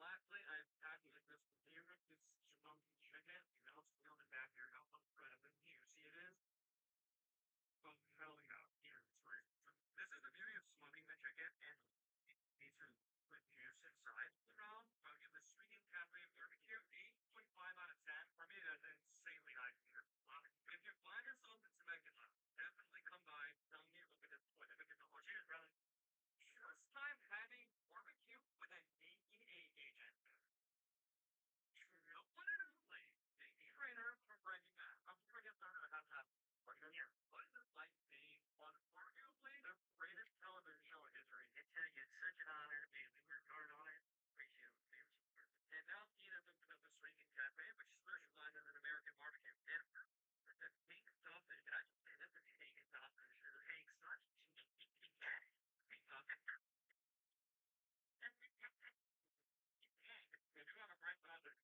Lastly, I've had with this favorite, this smoky chicken. You know, it's on the back here. How incredibly juicy it is. Oh, hell yeah. Here, it's right. This is the beauty of smoking the chicken, and these are with juice inside. You know, I'll give the sweet and cafe barbecue 8.5 out of 10. For me, that's insanely high here. If you find yourself in Temecula, definitely come by. Tell me, look at this. Look at the horse. Here's brother. First time having barbecue with an AEA agent. Literally, the trainer from Brugge. I'm sure I get started about that. Here. What is it like being on arguably the greatest television show in history? I tell you, it's such an honor to be able to work hard on it. Appreciate it. And now Tina opened up a Swinging Cafe, which specializes in American barbecue. And the pink sausage, I just say that's a pink sausage. The pink sausage. Pink sausage. They do have a bright sausage.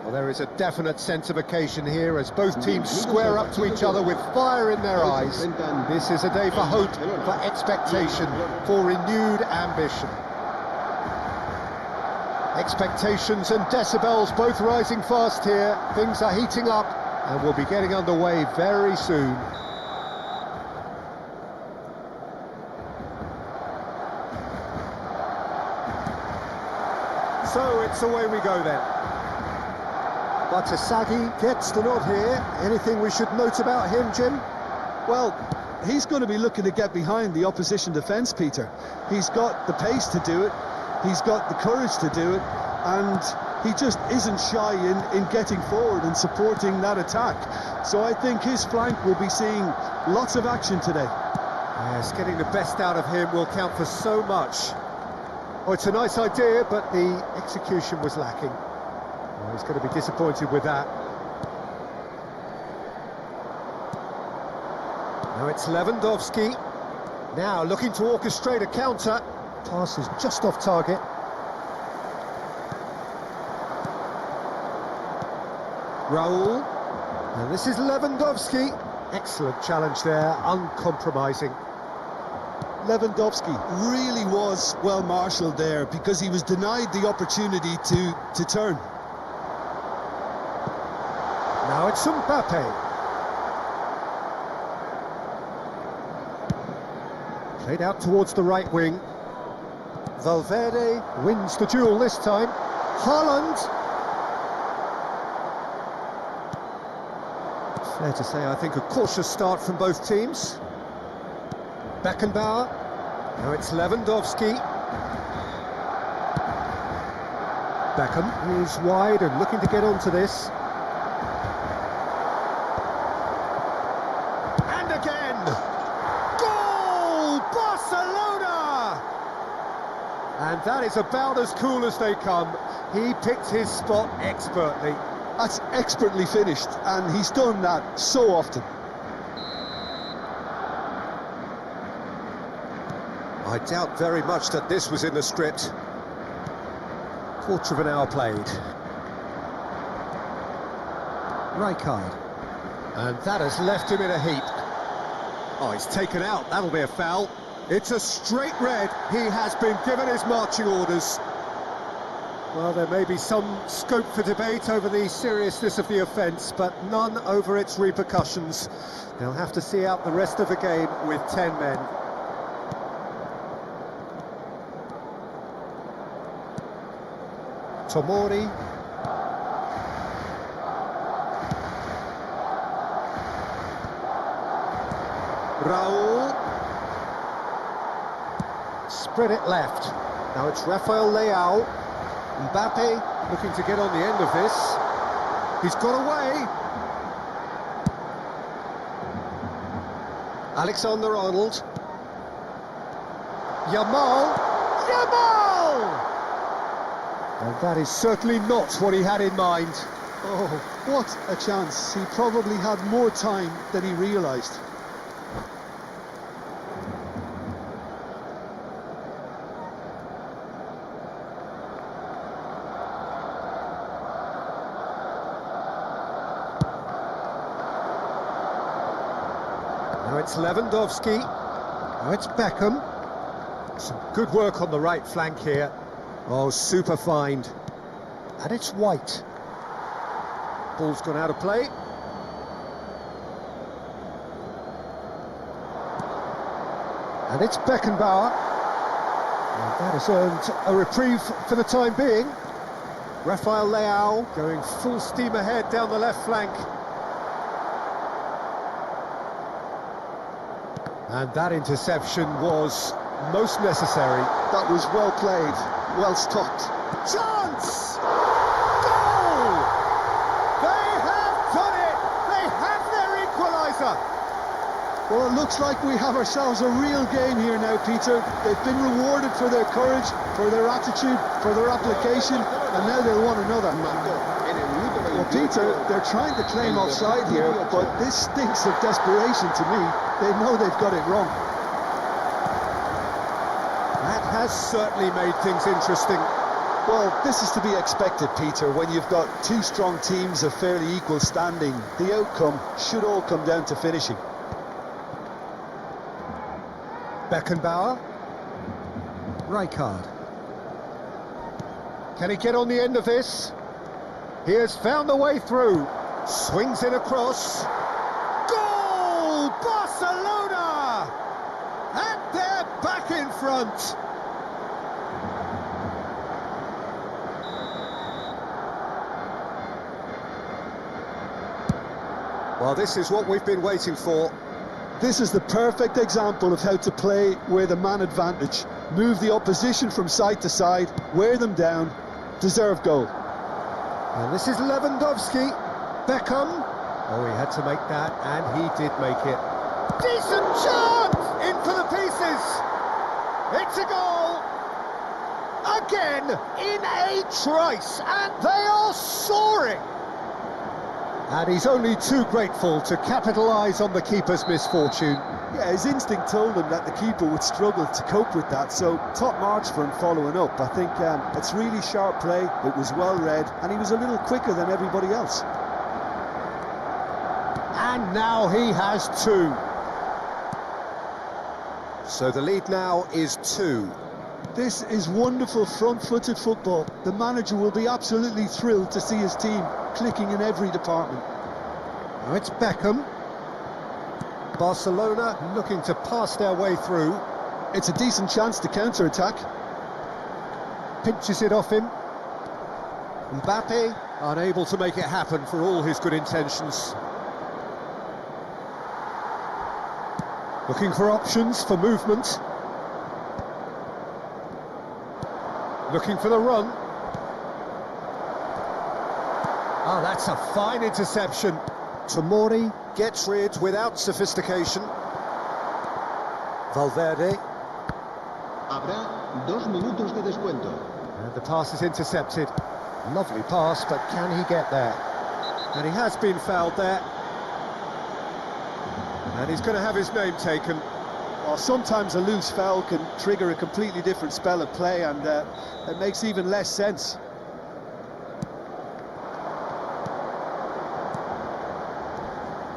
Well, there is a definite sense of occasion here as both teams square up to each other with fire in their eyes. This is a day for hope, for expectation, for renewed ambition. Expectations and decibels both rising fast here. Things are heating up and we'll be getting underway very soon. So it's away we go then. But Asagi gets the nod here. Anything we should note about him, Jim? Well, he's going to be looking to get behind the opposition defence, Peter. He's got the pace to do it, he's got the courage to do it, and he just isn't shy in getting forward and supporting that attack. So I think his flank will be seeing lots of action today. Yes, getting the best out of him will count for so much. Oh, it's a nice idea, but the execution was lacking. Oh, he's going to be disappointed with that. Now it's Lewandowski. Now looking to orchestrate a counter. Pass is just off target. Raul. And this is Lewandowski. Excellent challenge there, uncompromising. Lewandowski really was well marshalled there because he was denied the opportunity to turn. Now it's Mbappe. Played out towards the right wing. Valverde wins the duel this time. Haaland. Fair to say, I think, a cautious start from both teams. Beckenbauer. Now it's Lewandowski. Beckham is wide and looking to get onto this. And again! Goal! Barcelona! And that is about as cool as they come. He picked his spot expertly. That's expertly finished, and he's done that so often. I doubt very much that this was in the script. Quarter of an hour played. Rijkaard. And that has left him in a heap. Oh, he's taken out. That'll be a foul. It's a straight red. He has been given his marching orders. Well, there may be some scope for debate over the seriousness of the offence, but none over its repercussions. They'll have to see out the rest of the game with 10 men. Tomori. Raul. Spread it left. Now it's Rafael Leao. Mbappe looking to get on the end of this. He's got away. Alexander-Arnold. Yamal. And that is certainly not what he had in mind. Oh, what a chance. He probably had more time than he realised. Now it's Lewandowski. Now it's Beckham. Some good work on the right flank here. Oh, super find. And it's White. Ball's gone out of play. And it's Beckenbauer. And that has earned a reprieve for the time being. Rafael Leao going full steam ahead down the left flank. And that interception was most necessary. That was well played, well stopped. Chance! Goal! They have done it! They have their equaliser! Well, it looks like we have ourselves a real game here now, Peter. They've been rewarded for their courage, for their attitude, for their application, and now they'll want another. Well, Peter, they're trying to claim offside here, but this stinks of desperation to me. They know they've got it wrong. That has certainly made things interesting. Well, this is to be expected, Peter, when you've got two strong teams of fairly equal standing. The outcome should all come down to finishing. Beckenbauer. Rijkaard. Can he get on the end of this? He has found the way through. Swings it across. Goal! Barcelona! And they're back in front. Well, this is what we've been waiting for. This is the perfect example of how to play with a man advantage. Move the opposition from side to side, wear them down, deserve goal. And this is Lewandowski. Beckham. Oh, he had to make that, and he did make it. Decent chance! In for the pieces! It's a goal! Again, in a trice, and they are soaring! And he's only too grateful to capitalise on the keeper's misfortune. Yeah, his instinct told him that the keeper would struggle to cope with that, so top marks for him following up. I think it's really sharp play, it was well read, and he was a little quicker than everybody else. And now he has two. So the lead now is 2. This is wonderful front-footed football. The manager will be absolutely thrilled to see his team clicking in every department. Now it's Beckham. Barcelona looking to pass their way through. It's a decent chance to counter-attack. Pinches it off him. Mbappe unable to make it happen for all his good intentions. Looking for options for movement. Looking for the run. Oh, that's a fine interception. Tomori gets rid without sophistication. Valverde. Habrá 2 minutos de descuento. And the pass is intercepted. Lovely pass, but can he get there? And he has been fouled there. And he's going to have his name taken. Well, sometimes a loose foul can trigger a completely different spell of play, and it makes even less sense.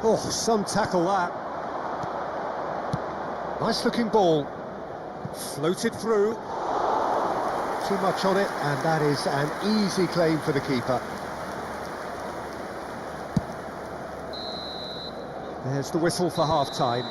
Oh, some tackle that. Nice looking ball. Floated through. Too much on it, and that is an easy claim for the keeper. There's the whistle for half-time.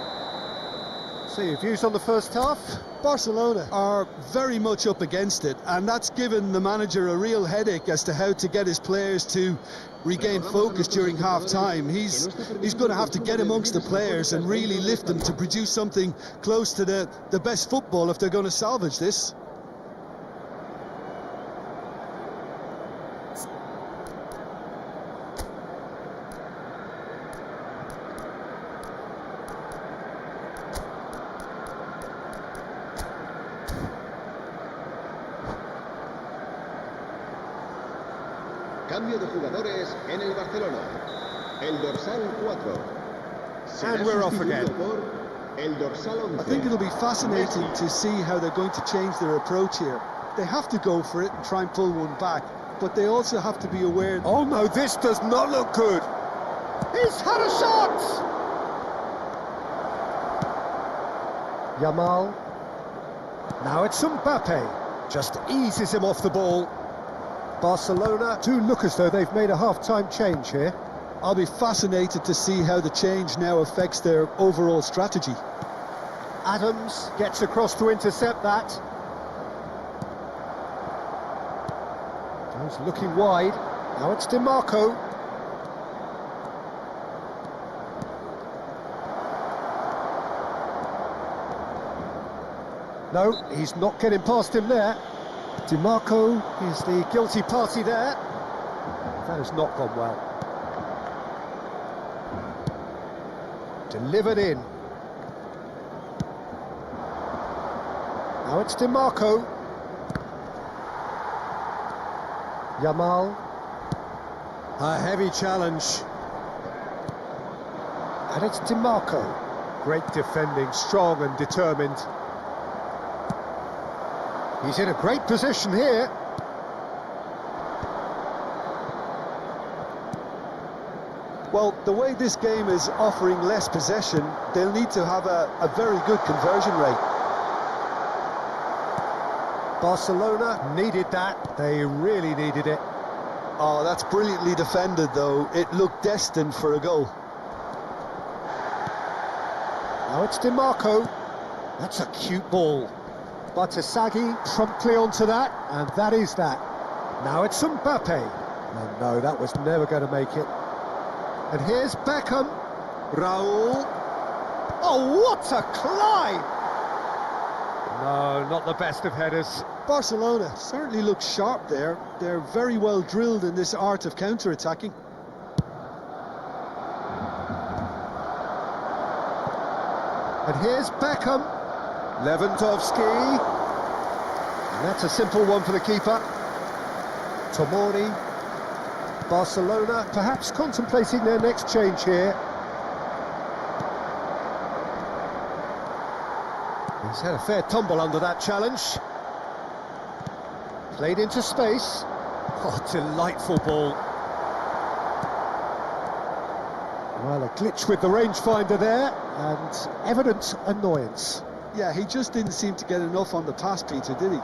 So your views on the first half? Barcelona are very much up against it, and that's given the manager a real headache as to how to get his players to regain focus during half-time. He's going to have to get amongst the players and really lift them to produce something close to the best football if they're going to salvage this. Cambio de jugadores en el Barcelona. El dorsal 4. And we're off again. Por el dorsal 11. I think it'll be fascinating to see how they're going to change their approach here. They have to go for it and try and pull one back, but they also have to be aware... Oh no, this does not look good. He's had a shot! Yamal. Now it's Mbappe. Just eases him off the ball. Barcelona do look as though they've made a half-time change here. I'll be fascinated to see how the change now affects their overall strategy. Adams gets across to intercept that. He's looking wide. Now it's DiMarco. No, he's not getting past him there. DiMarco is the guilty party there. That has not gone well. Delivered in. Now it's DiMarco. Yamal. A heavy challenge. And it's DiMarco. Great defending, strong and determined. He's in a great position here. Well, the way this game is offering less possession, they'll need to have a very good conversion rate. Barcelona needed that. They really needed it. Oh, that's brilliantly defended, though. It looked destined for a goal. Now it's DiMarco. That's a cute ball. Batasagi promptly onto that, and that is that. Now it's Mbappe. And no, that was never going to make it. And here's Beckham. Raul. Oh, what a climb! No, not the best of headers. Barcelona certainly look sharp there. They're very well drilled in this art of counter-attacking. And here's Beckham. Lewandowski. And that's a simple one for the keeper. Tomori. Barcelona perhaps contemplating their next change here. He's had a fair tumble under that challenge. Played into space. Oh, delightful ball. Well, a glitch with the rangefinder there, and evident annoyance. Yeah, he just didn't seem to get enough on the pass, Peter, did he?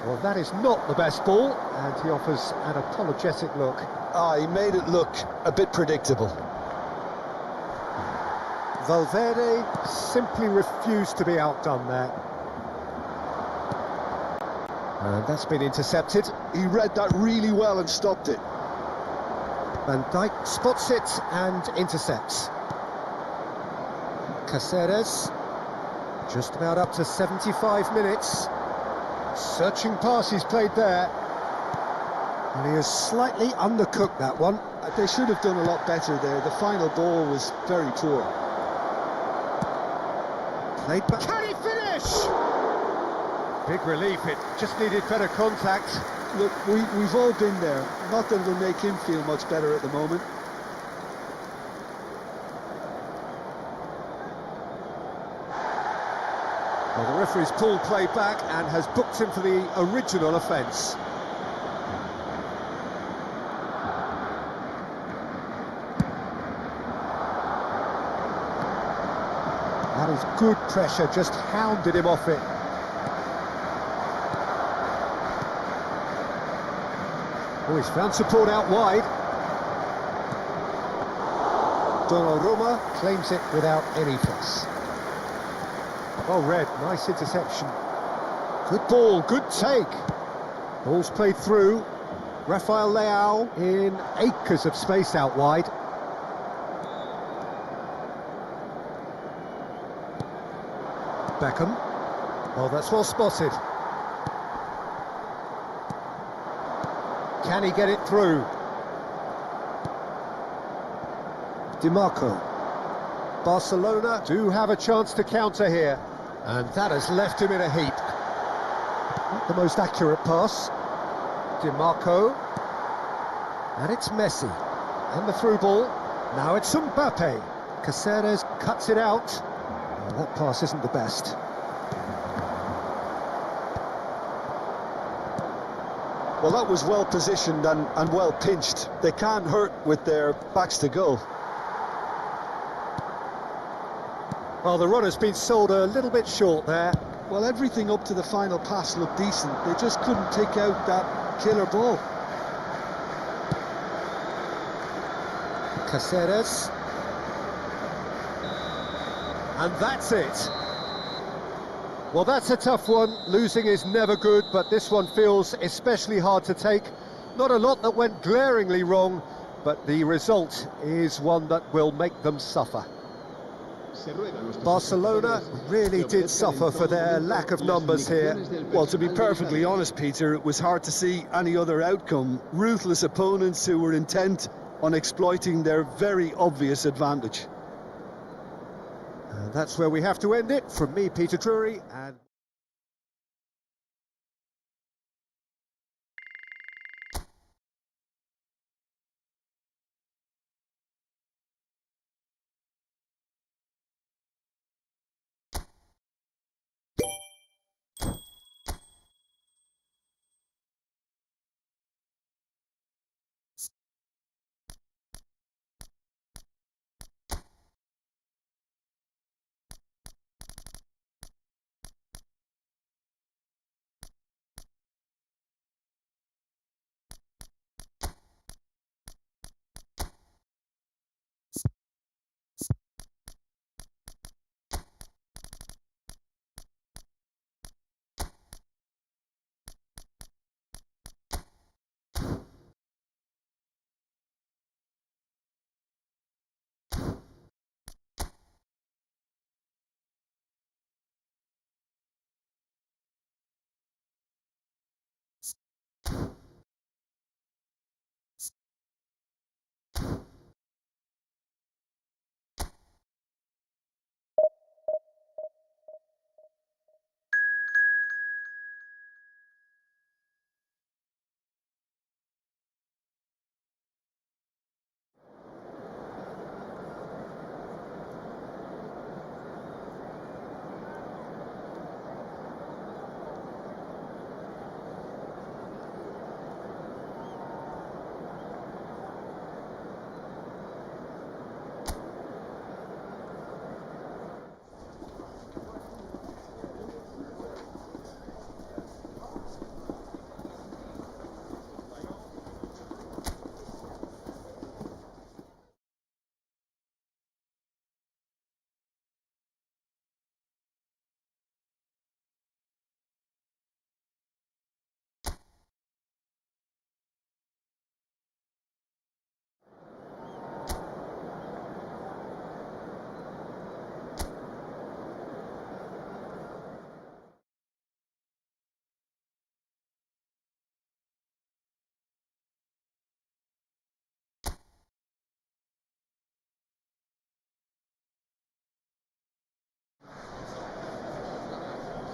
Well, that is not the best ball, and he offers an apologetic look. Ah, he made it look a bit predictable. Valverde simply refused to be outdone there. And that's been intercepted. He read that really well and stopped it. Van Dijk spots it and intercepts. Caceres, just about up to 75 minutes. Searching pass he's played there. And he has slightly undercooked that one. They should have done a lot better there. The final ball was very poor. Played back. Can he finish? Big relief, it just needed better contact. Look, we've all been there. Not that it'll make him feel much better at the moment. Well, the referee's pulled play back and has booked him for the original offence. That is good pressure, just hounded him off it. Oh, he's found support out wide. Donnarumma claims it without any fuss. Well read, nice interception. Good ball, good take. Ball's played through. Rafael Leao in acres of space out wide. Beckham. Oh, that's well spotted. Can he get it through? DiMarco. Barcelona do have a chance to counter here, and that has left him in a heap. Not the most accurate pass. DiMarco. And it's Messi. And the through ball. Now it's Mbappe. Caceres cuts it out. Oh, that pass isn't the best. Well, that was well positioned and well pinched. They can't hurt with their backs to goal. Well, the run has been sold a little bit short there. Well, everything up to the final pass looked decent. They just couldn't take out that killer ball. Caceres. And that's it. Well, that's a tough one. Losing is never good, but this one feels especially hard to take. Not a lot that went glaringly wrong, but the result is one that will make them suffer. Barcelona really did suffer for their lack of numbers here. Well, to be perfectly honest, Peter, it was hard to see any other outcome. Ruthless opponents who were intent on exploiting their very obvious advantage. And that's where we have to end it. From me, Peter Drury, and...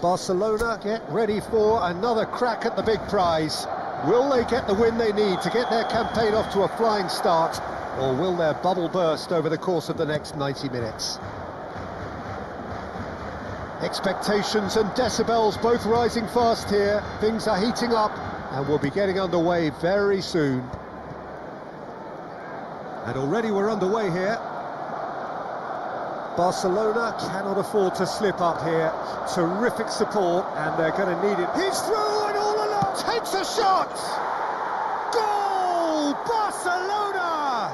Barcelona get ready for another crack at the big prize. Will they get the win they need to get their campaign off to a flying start, or will their bubble burst over the course of the next 90 minutes? Expectations and decibels both rising fast here. Things are heating up and we'll be getting underway very soon. And already we're underway here. Barcelona cannot afford to slip up here. Terrific support, and they're going to need it. He's through and all along. Takes a shot. Goal, Barcelona!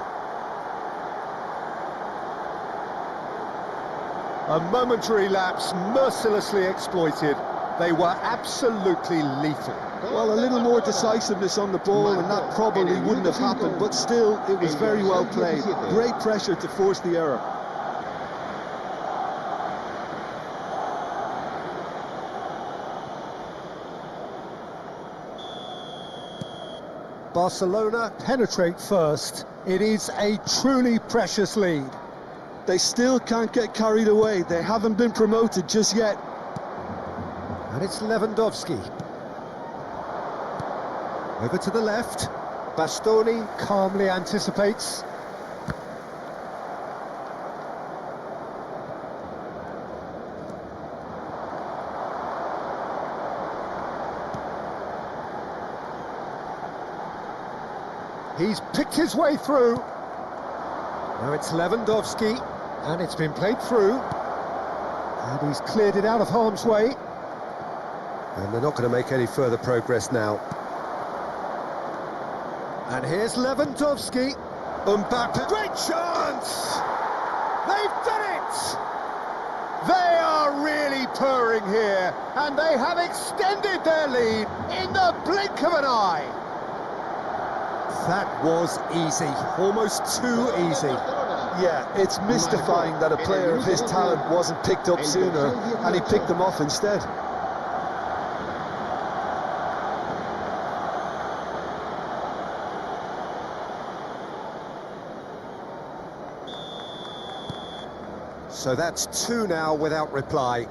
A momentary lapse, mercilessly exploited. They were absolutely lethal. Well, a little more decisiveness on the ball and that probably wouldn't have happened, but still, it was very well played. Great pressure to force the error. Barcelona penetrate first. It is a truly precious lead. They still can't get carried away. They haven't been promoted just yet. And it's Lewandowski. Over to the left. Bastoni calmly anticipates. He's picked his way through. Now it's Lewandowski, and it's been played through. And he's cleared it out of harm's way. And they're not going to make any further progress now. And here's Lewandowski. Mbappe. Great chance! They've done it! They are really purring here, and they have extended their lead in the blink of an eye. That was easy, almost too easy. Yeah, it's mystifying that a player of his talent wasn't picked up sooner, and he picked them off instead. So that's two now without reply.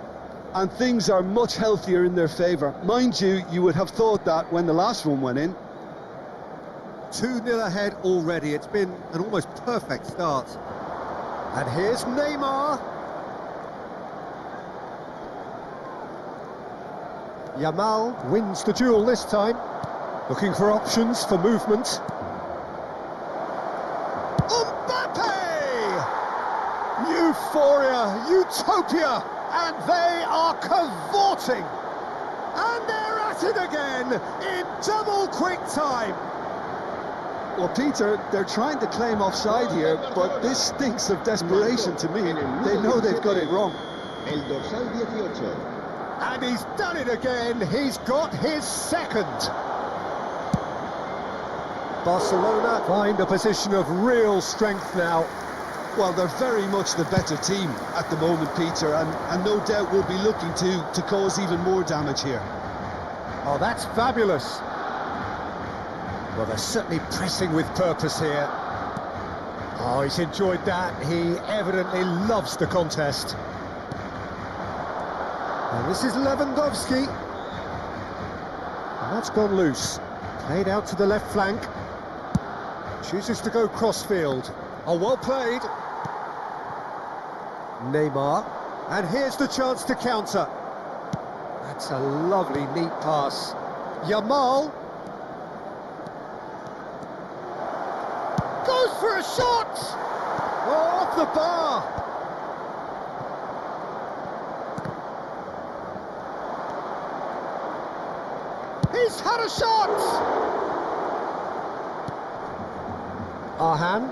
And things are much healthier in their favour. Mind you, you would have thought that when the last one went in. 2-0 ahead already. It's been an almost perfect start. And here's Neymar. Yamal wins the duel this time. Looking for options for movement. Mbappe! Euphoria, utopia, and they are cavorting. And they're at it again in double quick time. Well, Peter, they're trying to claim offside here, but this stinks of desperation to me. They know they've got it wrong. El dorsal 18. And he's done it again. He's got his second. Barcelona find a position of real strength now. Well, they're very much the better team at the moment, Peter, and no doubt will be looking to cause even more damage here. Oh, that's fabulous. Well, they're certainly pressing with purpose here. Oh, he's enjoyed that. He evidently loves the contest. And this is Lewandowski. And that's gone loose. Played out to the left flank. Chooses to go crossfield. Oh, well played. Neymar. And here's the chance to counter. That's a lovely, neat pass. Yamal. Goes for a shot! Oh, off the bar! He's had a shot! Arhan.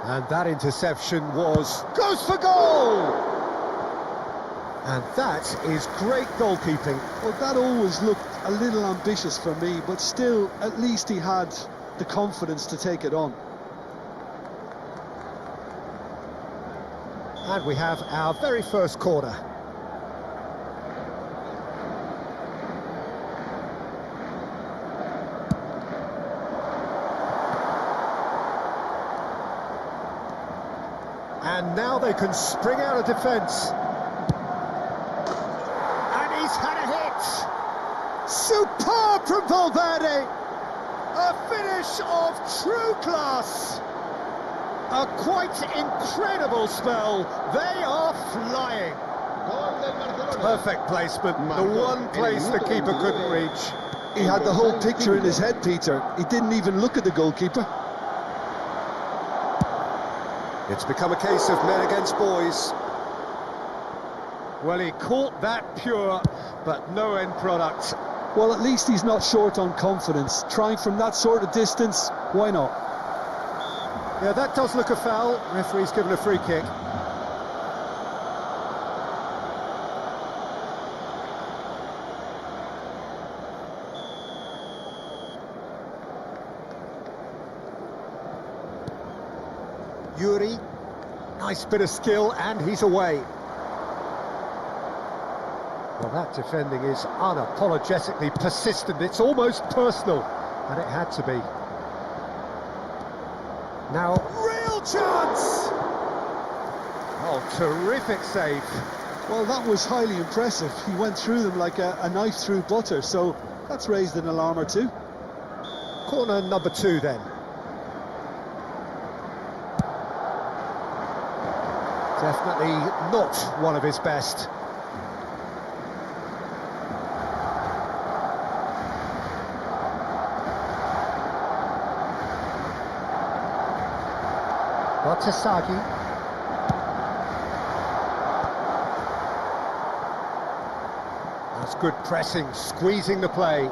And that interception goes for goal! And that is great goalkeeping. Well, that always looked a little ambitious for me, but still, at least he had the confidence to take it on. And we have our very first corner. And now they can spring out of defence. And he's had a hit. Superb from Valverde. A finish of true class. A quite incredible spell. They are flying. Perfect placement. The one place the keeper couldn't reach. He had the whole picture in his head, Peter. He didn't even look at the goalkeeper. It's become a case of men against boys. Well, he caught that pure, but no end product. Well, at least he's not short on confidence. Trying from that sort of distance, why not? Yeah, that does look a foul. Referee's given a free kick. Yuri, nice bit of skill, and he's away. Well, that defending is unapologetically persistent. It's almost personal, and it had to be. Now, real chance! Oh, terrific save. Well, that was highly impressive. He went through them like a knife through butter, so that's raised an alarm or two. Corner number 2 then. Definitely not one of his best. Batasagi. That's good pressing, squeezing the play.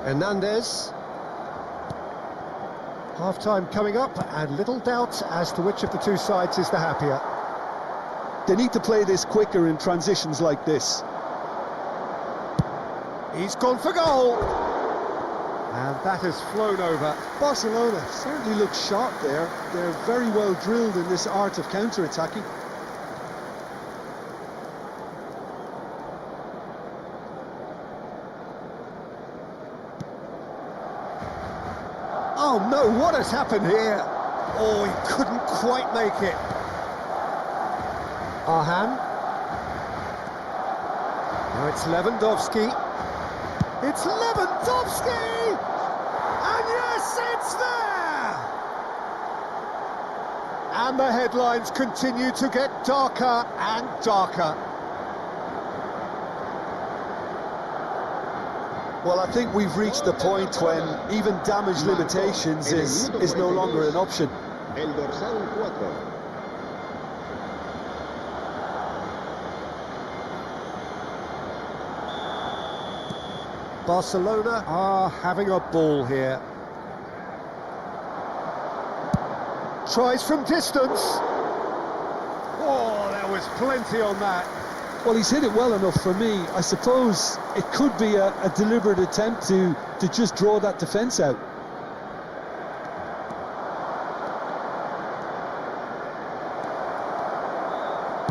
Hernandez. Half-time coming up, and little doubt as to which of the two sides is the happier. They need to play this quicker in transitions like this. He's gone for goal! And that has flown over. Barcelona certainly look sharp there. They're very well drilled in this art of counter-attacking. Oh no, what has happened here? Oh, he couldn't quite make it. Arhan. Now it's Lewandowski. It's Lewandowski! And yes, it's there! And the headlines continue to get darker and darker. Well, I think we've reached the point when even damage limitations is no longer an option. El dorsal 4. Barcelona are having a ball here. Tries from distance. Oh, there was plenty on that. Well, he's hit it well enough for me. I suppose it could be a deliberate attempt to just draw that defence out.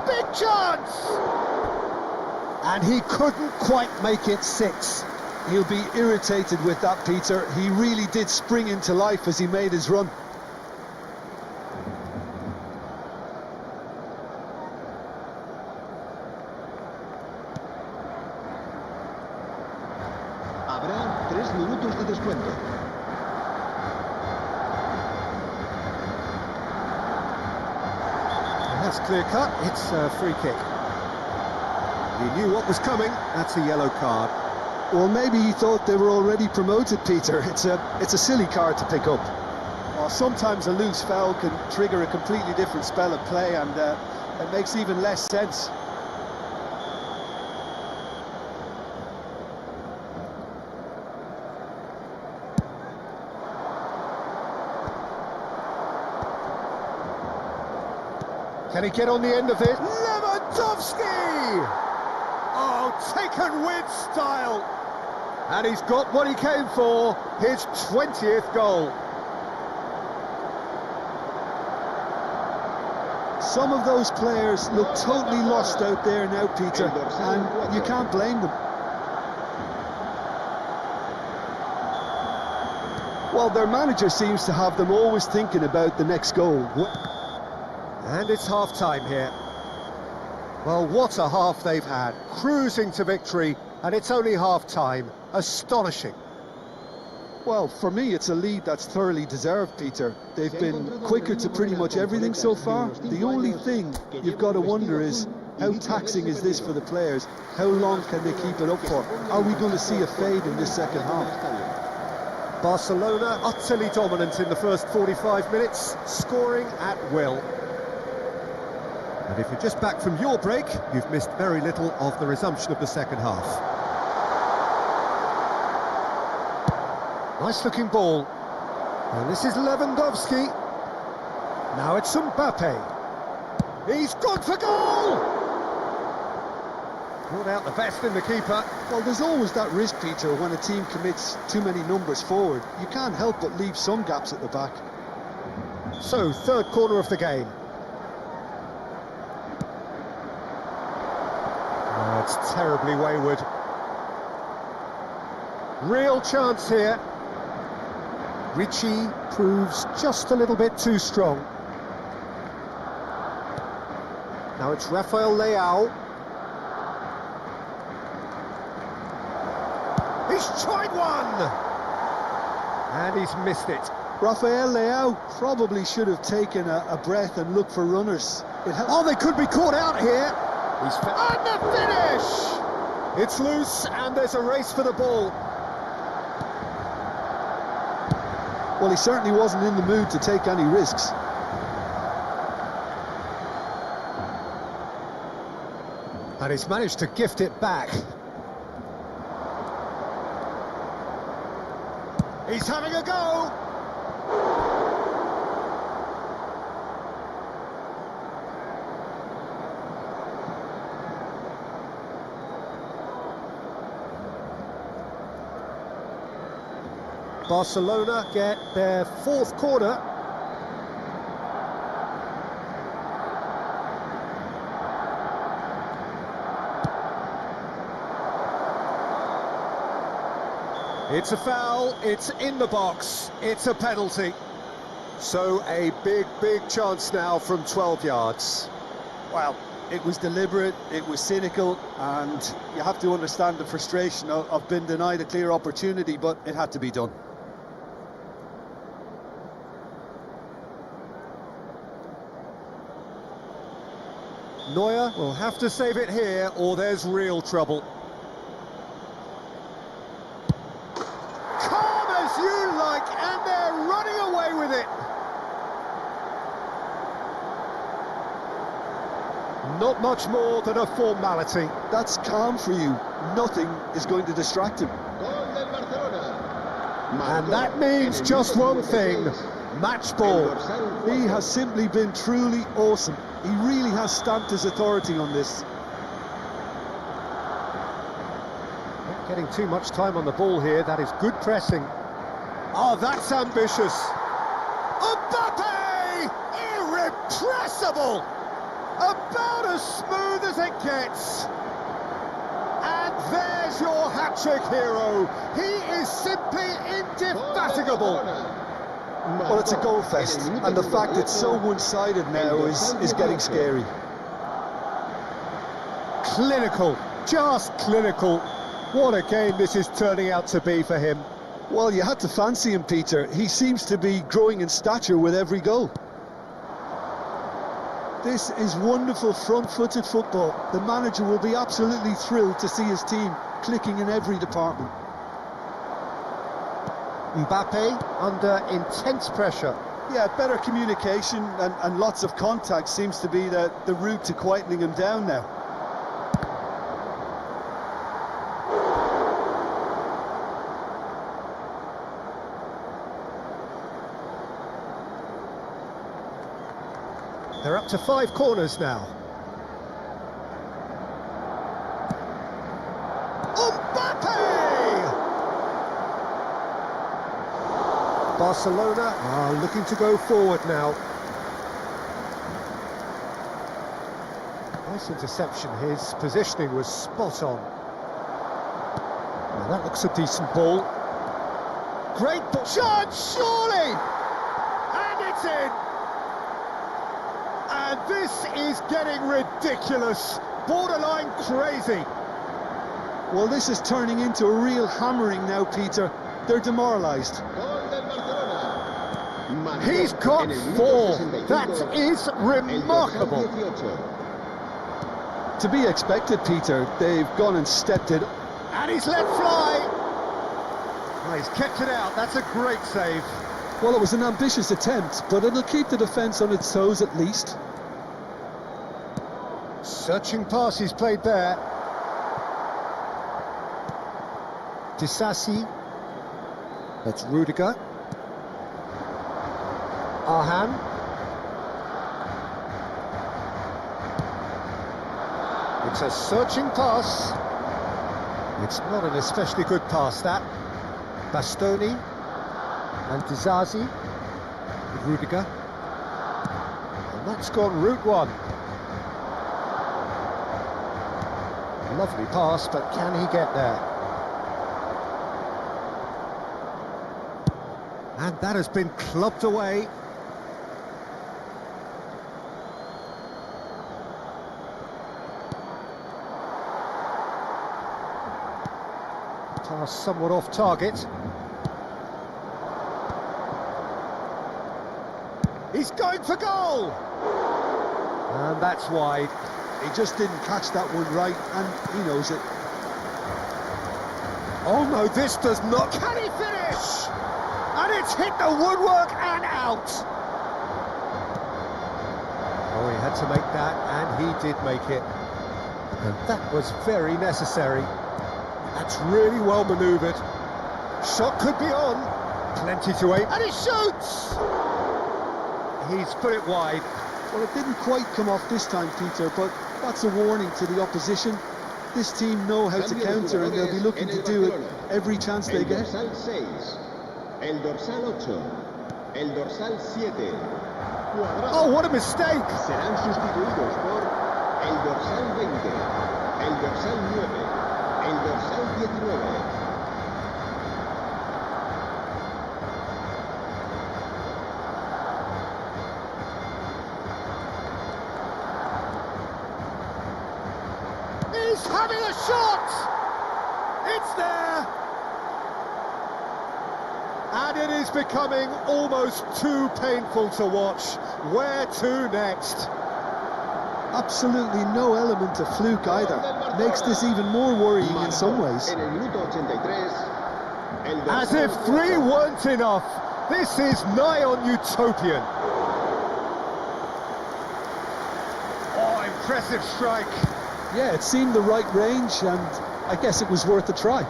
Big chance! And he couldn't quite make it 6. He'll be irritated with that, Peter. He really did spring into life as he made his run. Habrá 3 minutos de descuento. And that's clear cut. It's a free kick. He knew what was coming. That's a yellow card. Well, maybe he thought they were already promoted, Peter. It's a silly card to pick up. Well, sometimes a loose foul can trigger a completely different spell of play, and it makes even less sense. Can he get on the end of it? Lewandowski! Oh, taken with style. And he's got what he came for, his 20th goal. Some of those players look totally lost out there now, Peter, and you can't blame them. Well, their manager seems to have them always thinking about the next goal. And it's half-time here. Well, what a half they've had. Cruising to victory, and it's only half-time. Astonishing. Well, for me, it's a lead that's thoroughly deserved, Peter. They've been quicker to pretty much everything so far. The only thing you've got to wonder is, how taxing is this for the players? How long can they keep it up for? Are we going to see a fade in this second half? Barcelona utterly dominant in the first 45 minutes, scoring at will. And if you're just back from your break, you've missed very little of the resumption of the second half. Nice looking ball. And this is Lewandowski. Now it's Mbappe. He's gone for goal! Brought out the best in the keeper. Well, there's always that risk, Peter, when a team commits too many numbers forward. You can't help but leave some gaps at the back. So, third corner of the game. Oh, it's terribly wayward. Real chance here. Ricci proves just a little bit too strong. Now it's Rafael Leao. He's tried one! And he's missed it. Rafael Leao probably should have taken a breath and looked for runners. Oh, they could be caught out here. And the finish! It's loose and there's a race for the ball. Well, he certainly wasn't in the mood to take any risks. And he's managed to gift it back. He's having a go! Barcelona get their fourth corner. It's a foul, it's in the box, it's a penalty. So a big chance now from 12 yards. Well, it was deliberate, it was cynical, and you have to understand the frustration of being denied a clear opportunity, but it had to be done. Neuer will have to save it here, or there's real trouble. Calm as you like, and they're running away with it. Not much more than a formality. That's calm for you. Nothing is going to distract him. And that means just one thing. Match ball. He has simply been truly awesome. He really has stamped his authority on this. Not getting too much time on the ball here. That is good pressing. Oh, that's ambitious. Mbappe! Irrepressible! About as smooth as it gets. And there's your hat-trick hero. He is simply indefatigable. Well, it's a goal fest, and the fact it's so one-sided now is getting scary. Clinical, just clinical. What a game this is turning out to be for him. Well, you had to fancy him, Peter. He seems to be growing in stature with every goal. This is wonderful front-footed football. The manager will be absolutely thrilled to see his team clicking in every department. Mbappe under intense pressure. Yeah, better communication and lots of contact seems to be the route to quietening him down now. They're up to 5 corners now. Mbappe! Barcelona are looking to go forward now. Nice interception. His positioning was spot on. Now that looks a decent ball. Great ball. Chance, surely! And it's in! And This is getting ridiculous, borderline crazy. Well, this is turning into a real hammering now, Peter. They're demoralised. Gol del Barcelona. He's Marcó got en el minuto 4. 65, That is el dorsal remarkable. 18. To be expected, Peter. They've gone and stepped it. And he's let fly. Oh, he's kept it out. That's a great save. Well, it was an ambitious attempt, but it'll keep the defence on its toes at least. Searching pass he's played there. Disasi. That's Rudiger. Arhan. It's a searching pass. It's not an especially good pass, that. Bastoni and Disasi with Rudiger. And that's gone route 1. Lovely pass, but can he get there? And that has been clubbed away. Pass somewhat off target. He's going for goal! And that's wide. He just didn't catch that one right, and he knows it. Oh no, this does not... Can he finish? And it's hit the woodwork and out. Oh, he had to make that, and he did make it. And that was very necessary. That's really well manoeuvred. Shot could be on. Plenty to aim. And he shoots! He's put it wide. Well, it didn't quite come off this time, Peter, but that's a warning to the opposition. This team know how to counter, and they'll be looking to do it every chance they get. El dorsal 6, el dorsal 8, el dorsal 7. Oh, what a mistake! Serán sustituidos por el dorsal 20, el dorsal 9, el dorsal 19. He's having a shot! It's there! And it is becoming almost too painful to watch. Where to next? Absolutely no element of fluke either. Makes this even more worrying in some ways. En el minuto 83, el dorsal As if 3 weren't enough. This is nigh on utopian. Oh, impressive strike. Yeah, it seemed the right range, and I guess it was worth a try.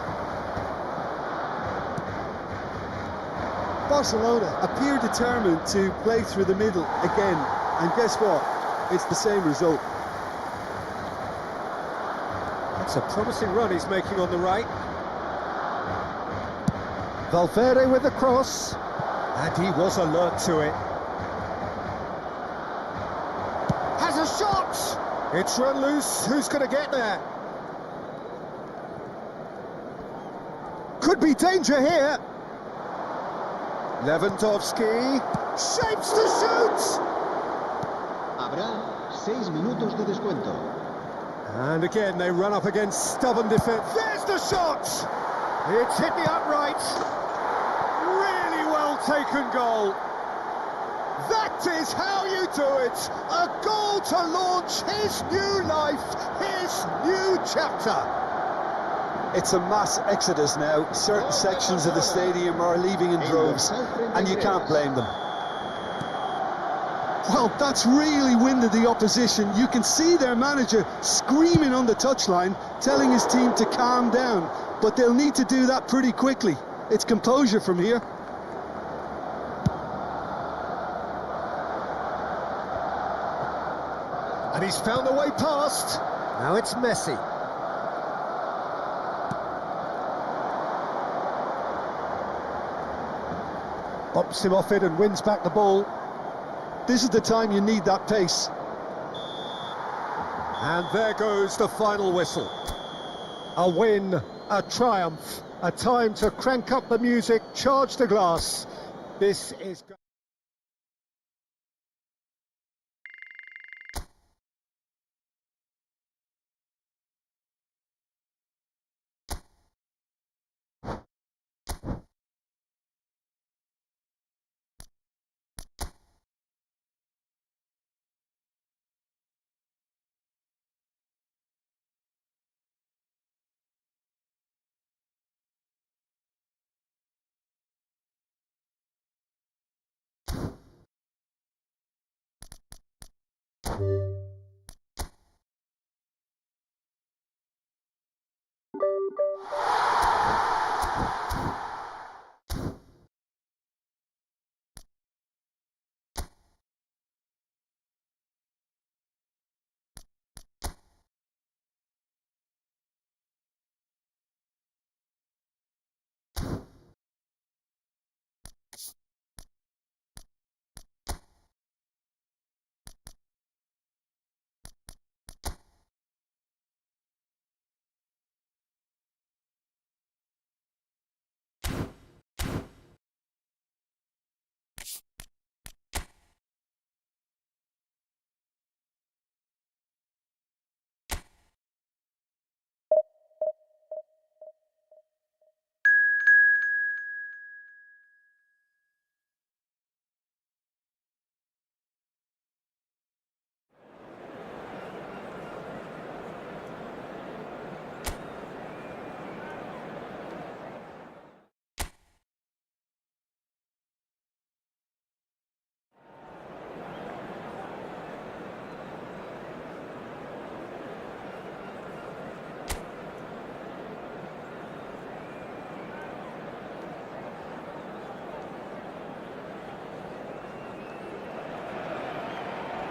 Barcelona appear determined to play through the middle again, and guess what? It's the same result. That's a promising run he's making on the right. Valverde with the cross, and he was alert to it. Has a shot! It's run loose. Who's going to get there? Could be danger here. Lewandowski shapes to shoot. Habrá 6 minutos de descuento. And again, they run up against stubborn defence. There's the shot. It's hit the upright. Really well taken goal. That is how you do it. A goal to launch his new life, his new chapter. It's a mass exodus now. Certain sections of the stadium are leaving in droves, and you can't blame them. Well, that's really winded the opposition. You can see their manager screaming on the touchline, telling his team to calm down, but they'll need to do that pretty quickly. It's composure from here. And he's found a way past. Now it's Messi. Bumps him off it and wins back the ball. This is the time you need that pace. And there goes the final whistle. A win, a triumph, a time to crank up the music, charge the glass. This is...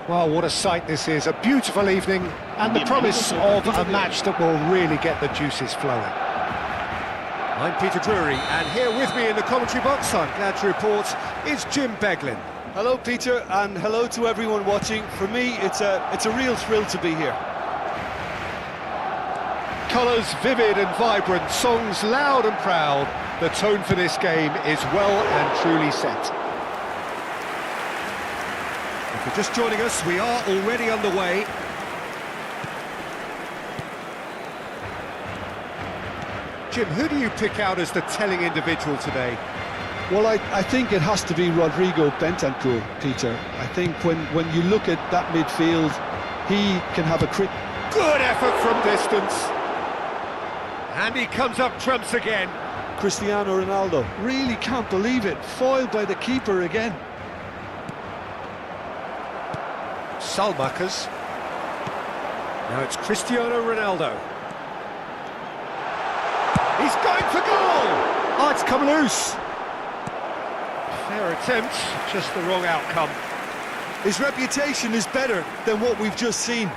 Well, what a sight this is. A beautiful evening and the promise of a match that will really get the juices flowing. I'm Peter Drury, and here with me in the commentary box, I'm glad to report, is Jim Beglin. Hello, Peter, and hello to everyone watching. For me, it's a real thrill to be here. Colours vivid and vibrant, songs loud and proud. The tone for this game is well and truly set. If you're just joining us, we are already underway. Jim, who do you pick out as the telling individual today? Well, I think it has to be Rodrigo Bentancur, Peter. I think when you look at that midfield, he can have a good effort from distance. And he comes up trumps again. Cristiano Ronaldo, really can't believe it, foiled by the keeper again. Salmakers. Now it's Cristiano Ronaldo. He's going for goal! Oh, it's come loose. Fair attempt, just the wrong outcome. His reputation is better than what we've just seen.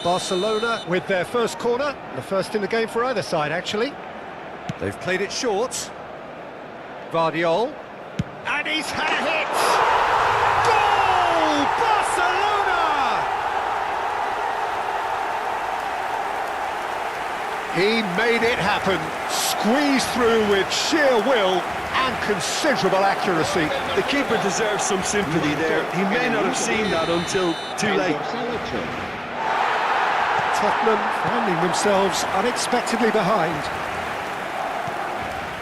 Barcelona with their first corner, the first in the game for either side, actually. They've played it short. Vardiol. And he's had a hit! Goal! Barcelona! He made it happen. Squeezed through with sheer will and considerable accuracy. The keeper deserves some sympathy there. He may not have seen that until too late. Tottenham finding themselves unexpectedly behind.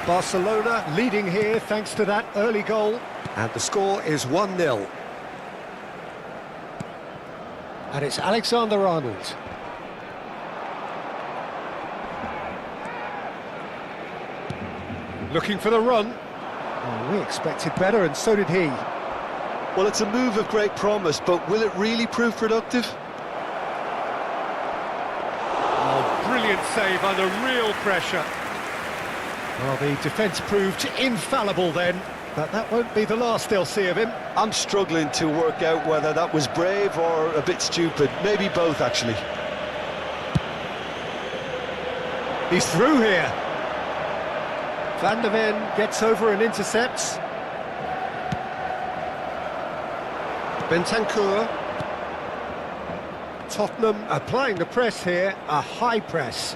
Barcelona leading here thanks to that early goal. And the score is 1-0. And it's Alexander-Arnold. Looking for the run. Oh, we expected better, and so did he. Well, it's a move of great promise, but will it really prove productive? Oh, brilliant save under real pressure. Well, the defence proved infallible then, but that won't be the last they'll see of him. I'm struggling to work out whether that was brave or a bit stupid. Maybe both, actually. He's through here. Van der Ven gets over and intercepts. Bentancur. Tottenham applying the press here, a high press.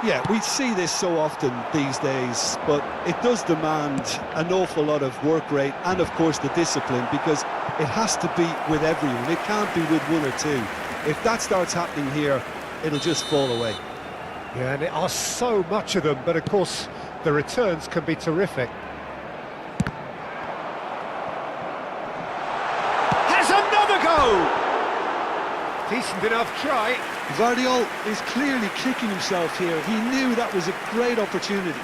Yeah, we see this so often these days, but it does demand an awful lot of work rate and, of course, the discipline, because it has to be with everyone. It can't be with one or two. If that starts happening here, it'll just fall away. Yeah, and there are so much of them, but of course the returns can be terrific. Has another go! Decent enough try. Vardiol is clearly kicking himself here. He knew that was a great opportunity.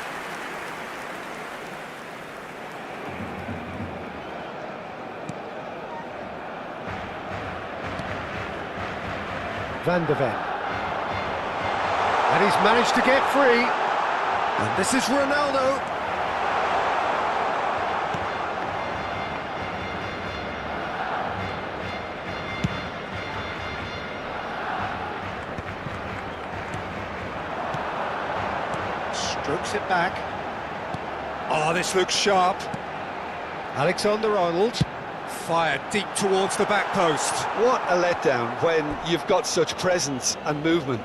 Van de Ven. And he's managed to get free. And this is Ronaldo. Strokes it back. Oh, this looks sharp. Alexander-Arnold fired deep towards the back post. What a letdown when you've got such presence and movement.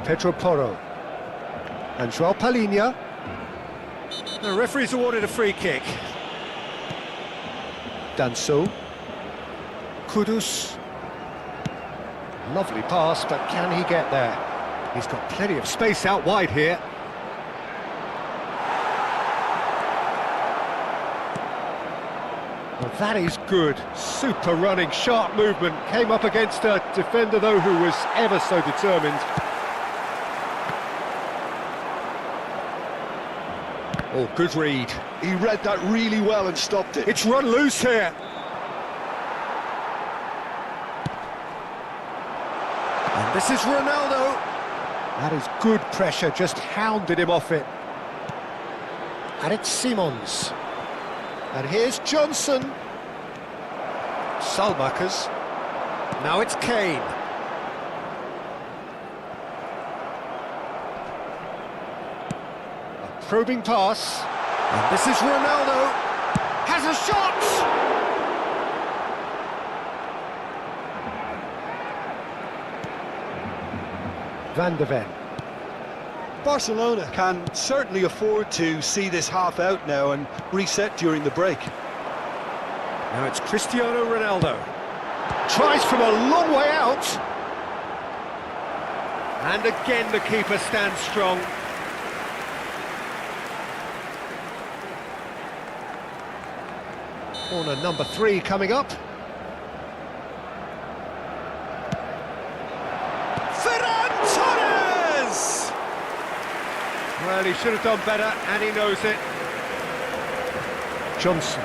Pedro Porro. And Joao Palhinha. The referee's awarded a free kick. Danso. Kudus. Lovely pass, but can he get there? He's got plenty of space out wide here. Well, that is good. Super running, sharp movement. Came up against a defender, though, who was ever so determined. Oh, good read. He read that really well and stopped it. It's run loose here. And this is Ronaldo. That is good pressure, just hounded him off it. And it's Simons. And here's Johnson. Salmakers. Now it's Kane. A probing pass. And this is Ronaldo. Has a shot! Van de Ven. Barcelona can certainly afford to see this half out now and reset during the break. Now it's Cristiano Ronaldo. Tries from a long way out. And again the keeper stands strong. Corner number 3 coming up. Well, he should have done better, and he knows it. Johnson.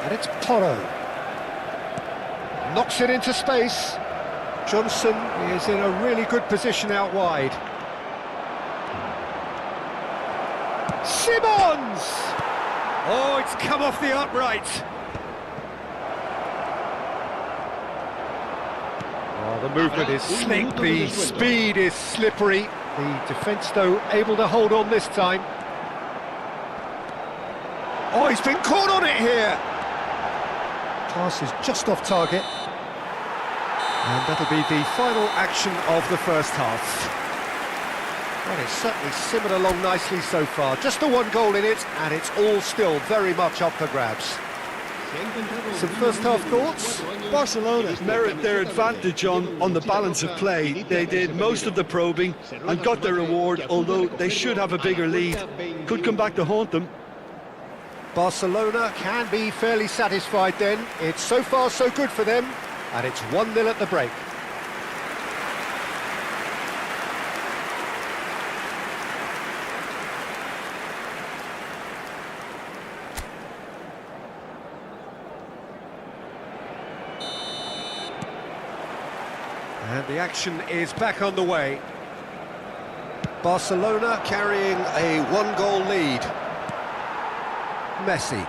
And it's Porro. Knocks it into space. Johnson is in a really good position out wide. Simons! Oh, it's come off the upright. Oh, the movement is slick, the speed is slippery. The defence, though, able to hold on this time. Oh, he's been caught on it here! Pass is just off target. And that'll be the final action of the first half. Well, it's certainly simmered along nicely so far. Just the one goal in it, and it's all still very much up for grabs. Some first half thoughts? Barcelona merit their advantage on the balance of play. They did most of the probing and got their reward, although they should have a bigger lead. Could come back to haunt them. Barcelona can be fairly satisfied then. It's so far so good for them, and it's 1-0 at the break. And the action is back on the way. Barcelona carrying a 1-goal lead. Messi.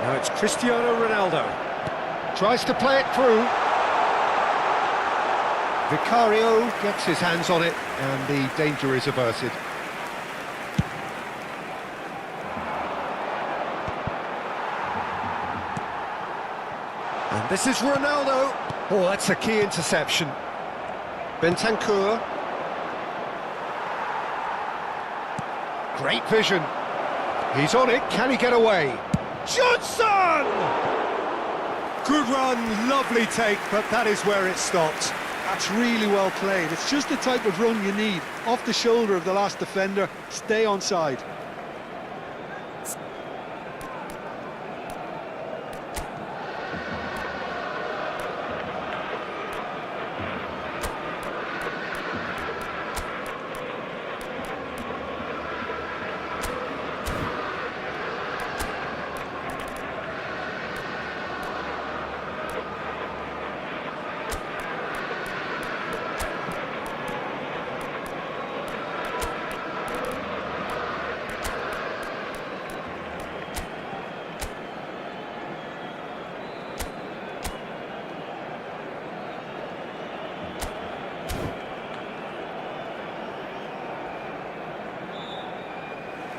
Now it's Cristiano Ronaldo. Tries to play it through. Vicario gets his hands on it, and the danger is averted. And this is Ronaldo. Oh, that's a key interception. Bentancur. Great vision. He's on it. Can he get away? Johnson! Good run, lovely take, but that is where it stopped. That's really well played. It's just the type of run you need. Off the shoulder of the last defender, stay onside.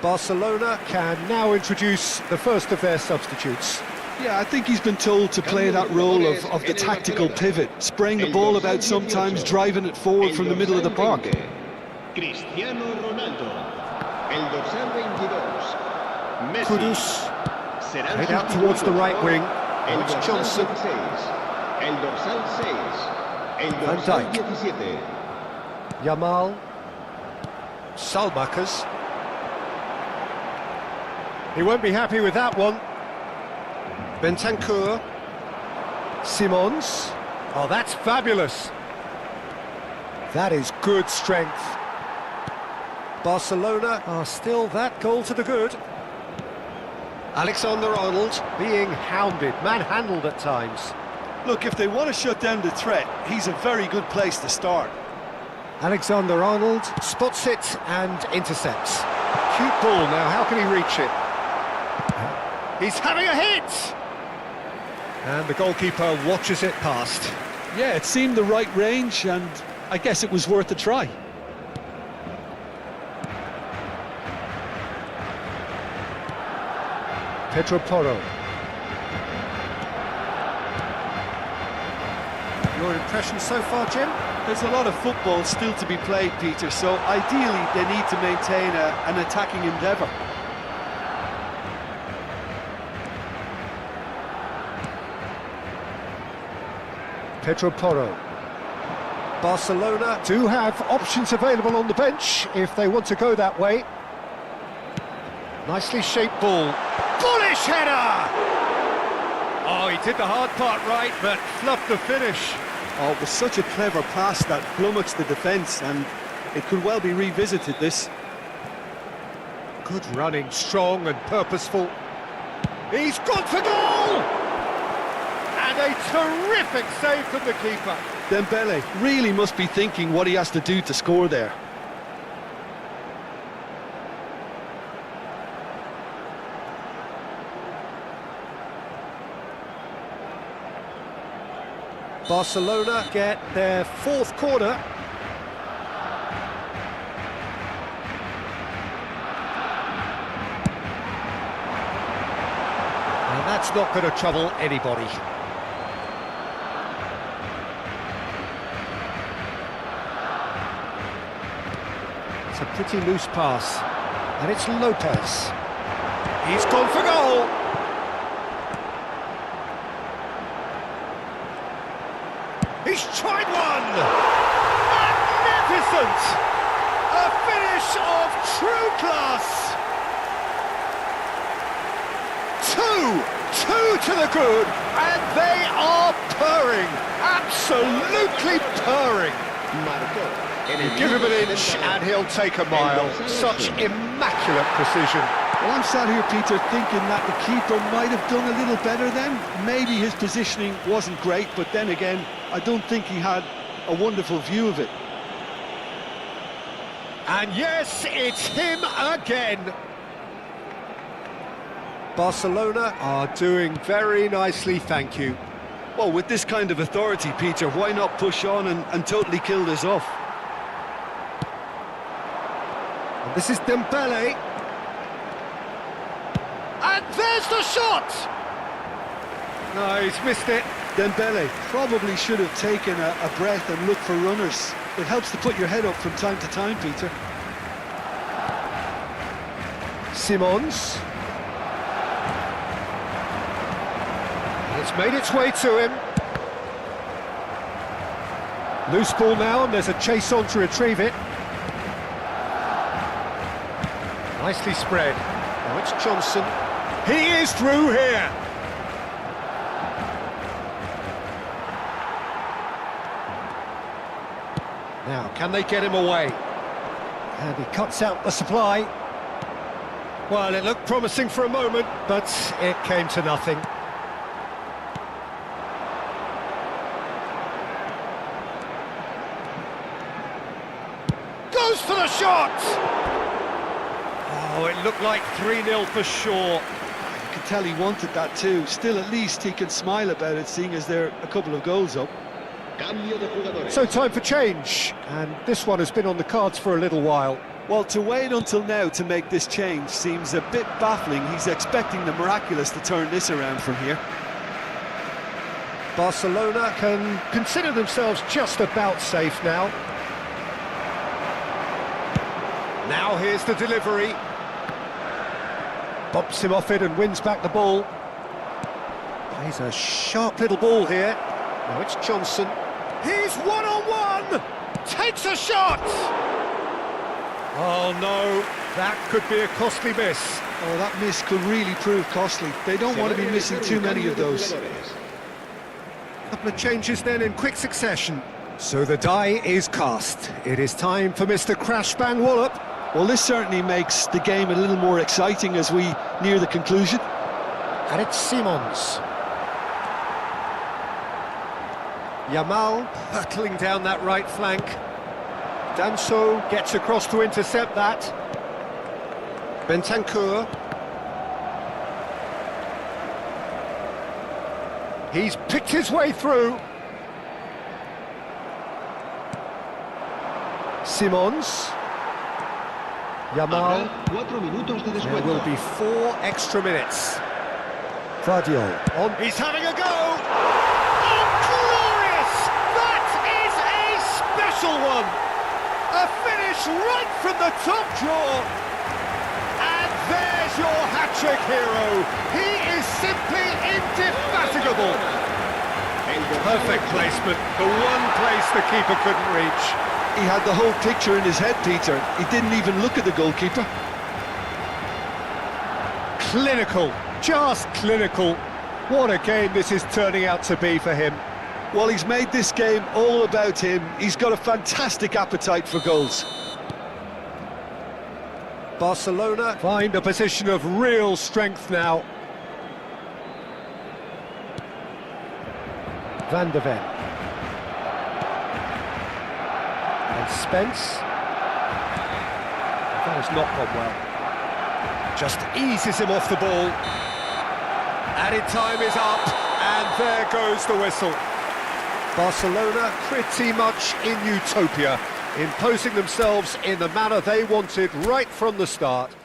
Barcelona can now introduce the first of their substitutes. Yeah, I think he's been told to play that role of the tactical pivot, spraying the ball about sometimes, driving it forward from the middle of the park. Cristiano Ronaldo, el dorsal 22, Messi. Kudus, Será head out towards the right wing. El It's dorsal Johnson. 16, el dorsal 6, el Van dorsal Dijk. 17. Yamal. Salmakers. He won't be happy with that one. Bentancur. Simons. Oh, that's fabulous. That is good strength. Barcelona are still that goal to the good. Alexander-Arnold being hounded, manhandled at times. Look, if they want to shut down the threat, he's a very good place to start. Alexander-Arnold spots it and intercepts. Cute ball now, how can he reach it? He's having a hit! And the goalkeeper watches it past. Yeah, it seemed the right range, and I guess it was worth a try. Pedro Porro. Your impression so far, Jim? There's a lot of football still to be played, Peter, so ideally they need to maintain an attacking endeavour. Pedro Porro. Barcelona do have options available on the bench if they want to go that way. Nicely shaped ball. Bullish header! Oh, he did the hard part right, but fluffed the finish. Oh, it was such a clever pass that flummoxed the defence, and it could well be revisited, this. Good running, strong and purposeful. He's gone for goal! And a terrific save from the keeper. Dembele really must be thinking what he has to do to score there. Barcelona get their fourth corner. And that's not going to trouble anybody. It's a pretty loose pass. And it's Lopez. He's gone for goal. He's tried one! Magnificent! A finish of true class! Two to the good, and they are purring, absolutely purring. You give him an inch and he'll take a mile. Such immaculate precision. Well, I'm sat here, Peter, thinking that the keeper might have done a little better then. Maybe his positioning wasn't great, but then again, I don't think he had a wonderful view of it. And yes, it's him again. Barcelona are doing very nicely, thank you. Well, with this kind of authority, Peter, why not push on and totally kill this off? And this is Dembele. And there's the shot! No, he's missed it. Dembele probably should have taken a breath and looked for runners. It helps to put your head up from time to time, Peter. Simons. It's made its way to him. Loose ball now, and there's a chase on to retrieve it. Nicely spread. Now it's Johnson. He is through here. Now, can they get him away? And he cuts out the supply. Well, it looked promising for a moment, but it came to nothing. Goes for the shot! Oh, it looked like 3-0 for sure. You could tell he wanted that too. Still, at least he can smile about it, seeing as they're a couple of goals up. So time for change, and this one has been on the cards for a little while. Well, to wait until now to make this change seems a bit baffling. He's expecting the miraculous to turn this around from here. Barcelona can consider themselves just about safe now. Now here's the delivery. Bumps him off it and wins back the ball. Plays a sharp little ball here. Now it's Johnson. He's one-on-one! Takes a shot! Oh no, that could be a costly miss. Oh, that miss could really prove costly. They don't want to be missing too many of those. Couple of changes then in quick succession. So the die is cast. It is time for Mr. Crash Bang Wallop. Well, this certainly makes the game a little more exciting as we near the conclusion. And it's Simons. Yamal hurtling down that right flank. Danso gets across to intercept that. Bentancur. He's picked his way through. Simons. Yamal. There will be 4 extra minutes. Fadio On. He's having a go! Oh, glorious! That is a special one! A finish right from the top draw. And there's your hat-trick hero. He is simply indefatigable. Perfect placement, the one place the keeper couldn't reach. He had the whole picture in his head, Peter. He didn't even look at the goalkeeper. Clinical, just clinical. What a game this is turning out to be for him. Well, he's made this game all about him. He's got a fantastic appetite for goals. Barcelona find a position of real strength now. Van de Ven. And Spence. That has not gone well. Just eases him off the ball. Added time is up, and there goes the whistle. Barcelona pretty much in utopia, imposing themselves in the manner they wanted right from the start.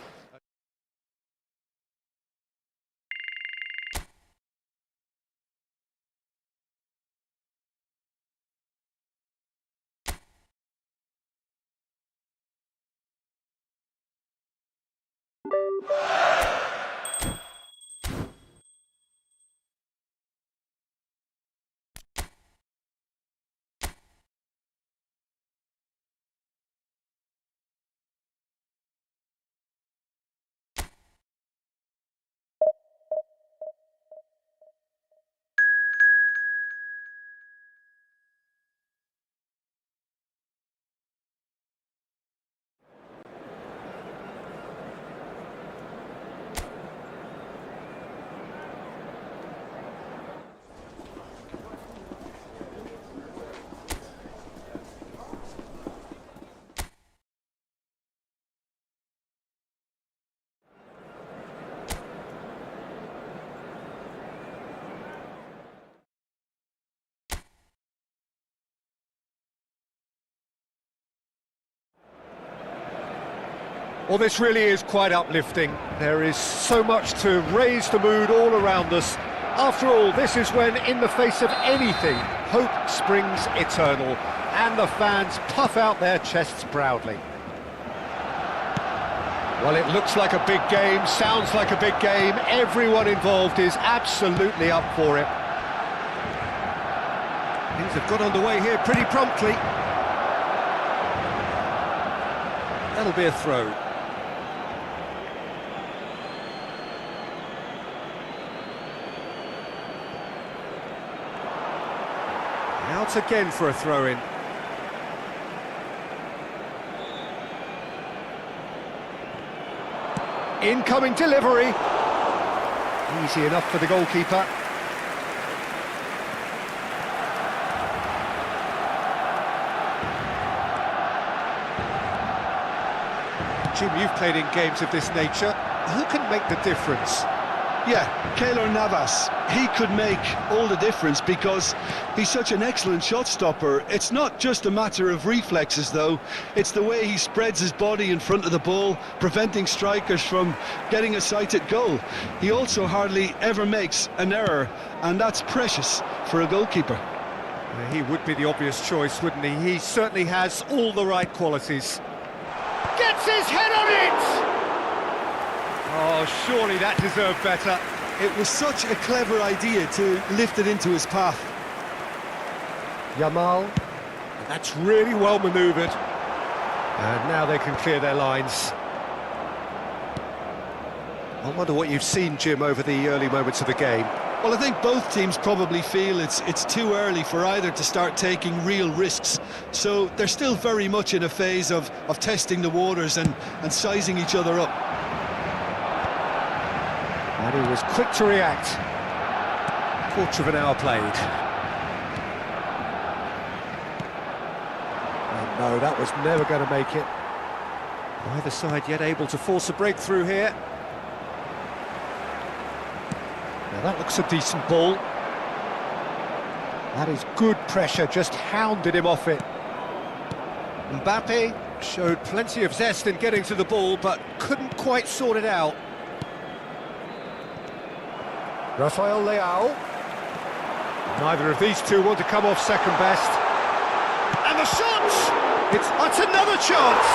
Well, this really is quite uplifting. There is so much to raise the mood all around us. After all, this is when, in the face of anything, hope springs eternal, and the fans puff out their chests proudly. Well, it looks like a big game, sounds like a big game. Everyone involved is absolutely up for it. Things have got underway here pretty promptly. That'll be a throw. Out again for a throw-in. Incoming delivery. Easy enough for the goalkeeper. Jim, you've played in games of this nature. Who can make the difference? Yeah, Keylor Navas. he could make all the difference because he's such an excellent shot stopper. It's not just a matter of reflexes though, it's the way he spreads his body in front of the ball, preventing strikers from getting a sighted goal. He also hardly ever makes an error, and that's precious for a goalkeeper. He would be the obvious choice, wouldn't he? He certainly has all the right qualities. Gets his head on it! Oh, surely that deserved better. It was such a clever idea to lift it into his path. Yamal. That's really well manoeuvred. And now they can clear their lines. I wonder what you've seen, Jim, over the early moments of the game. Well, I think both teams probably feel it's too early for either to start taking real risks. So they're still very much in a phase of testing the waters and sizing each other up. And he was quick to react. Quarter of an hour played. And no, that was never going to make it. Neither side yet able to force a breakthrough here. Now that looks a decent ball. That is good pressure, just hounded him off it. Mbappe showed plenty of zest in getting to the ball, but couldn't quite sort it out. Rafael Leao. Neither of these two want to come off second best. And the shot! That's another chance!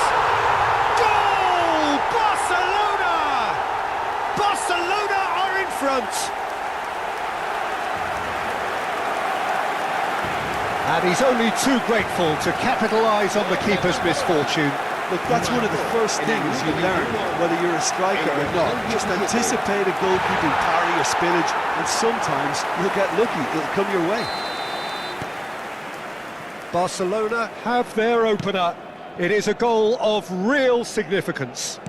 Goal! Barcelona! Barcelona are in front! And he's only too grateful to capitalise on the keeper's misfortune. Look, that's one of the first things you learn, whether you're a striker or not. Just anticipate a goalkeeping parry or spillage, and sometimes you'll get lucky, it'll come your way. Barcelona have their opener. It is a goal of real significance.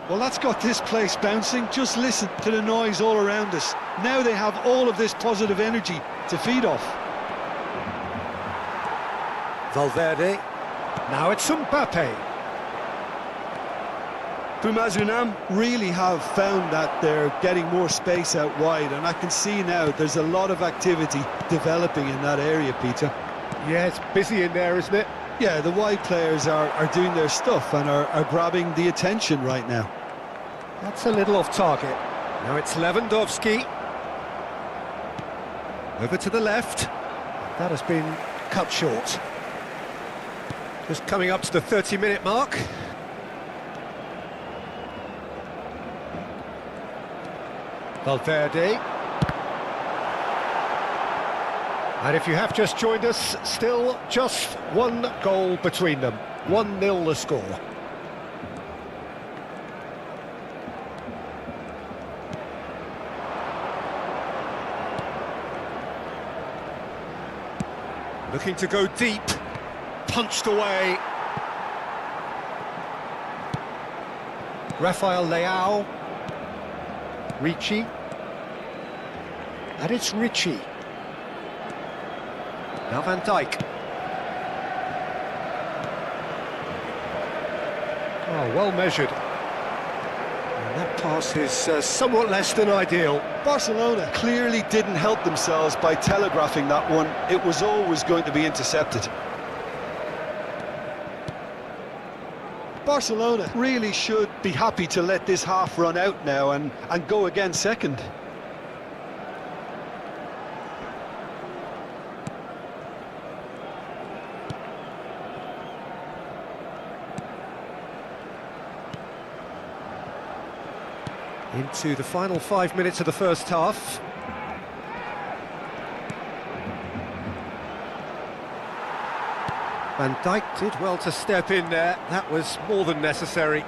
Well, that's got this place bouncing. Just listen to the noise all around us. Now they have all of this positive energy to feed off. Valverde. Now it's Mbappe. Bumazunam really have found that they're getting more space out wide, and I can see now there's a lot of activity developing in that area, Peter. Yeah, it's busy in there, isn't it? Yeah, the wide players are doing their stuff and are grabbing the attention right now. That's a little off target. Now it's Lewandowski. Over to the left. That has been cut short. Just coming up to the 30-minute mark. Valverde. And if you have just joined us, still just one goal between them. 1-0 the score. Looking to go deep. Punched away. Rafael Leao. Ricci. And it's Ricci. Now Van Dijk. Oh, well measured. And that pass is somewhat less than ideal. Barcelona clearly didn't help themselves by telegraphing that one. It was always going to be intercepted. Barcelona really should be happy to let this half run out now and go again second. Into the final 5 minutes of the first half. Van Dijk did well to step in there. That was more than necessary.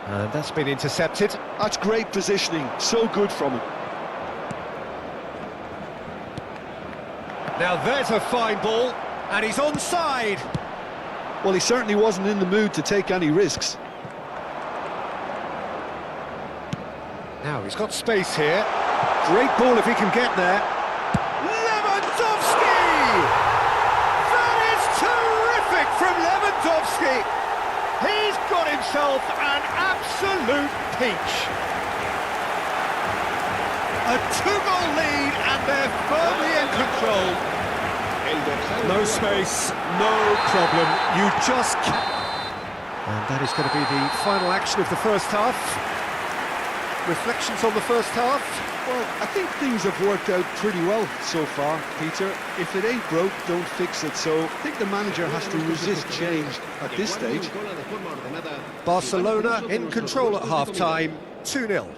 And that's been intercepted. That's great positioning, so good from him. Now there's a fine ball, and he's onside. Well, he certainly wasn't in the mood to take any risks. Now he's got space here. Great ball if he can get there. Lewandowski! That is terrific from Lewandowski. He's got himself an absolute peach. A two-goal lead, and they're firmly in control. El dorsal No space, no problem. You just can't. And that is going to be the final action of the first half. Reflections on the first half? Well, I think things have worked out pretty well so far, Peter. If it ain't broke, don't fix it. So I think the manager has to resist change at this stage. Barcelona in control at half-time, 2-0.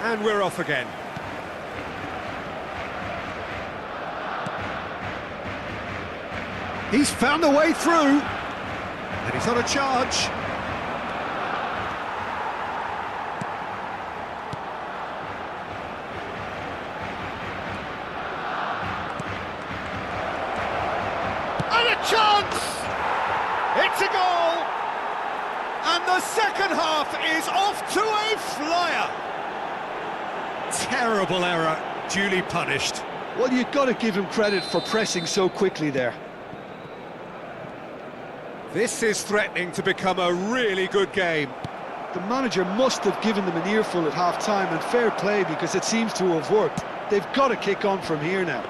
And we're off again. He's found a way through. And he's on a charge. And a chance! It's a goal! And the second half is off to a flyer! Terrible error, duly punished. Well, you've got to give him credit for pressing so quickly there. This is threatening to become a really good game. The manager must have given them an earful at half-time, and fair play, because it seems to have worked. They've got to kick on from here now.